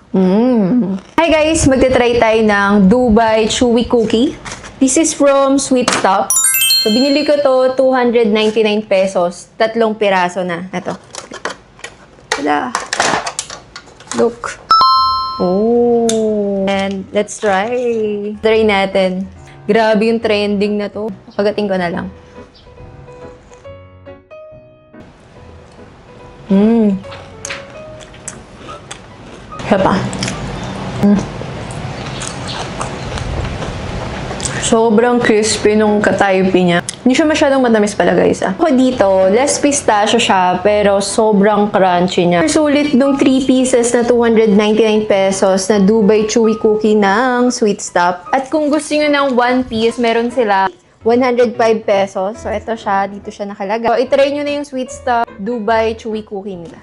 Hi guys! Magte-try tayo ng Dubai Chewy Cookie. This is from Sweet Stop. So, binili ko to 299 pesos. 3 piraso na. Ito. Tada! Look. Oh! And let's try. Try natin. Grabe yung trending na to. Pagating ko na lang. Siya pa. Sobrang crispy nung katayupi niya. Hindi siya masyadong matamis pala guys. Ako dito, less pistachio siya, pero sobrang crunchy niya. Sulit nung 3 pieces na 299 pesos na Dubai Chewy Cookie ng Sweet Stop. At kung gusto nyo ng 1 piece, meron sila 105 pesos. So, ito siya. Dito siya nakalagay. So, itry nyo na yung Sweet Stop Dubai Chewy Cookie nila.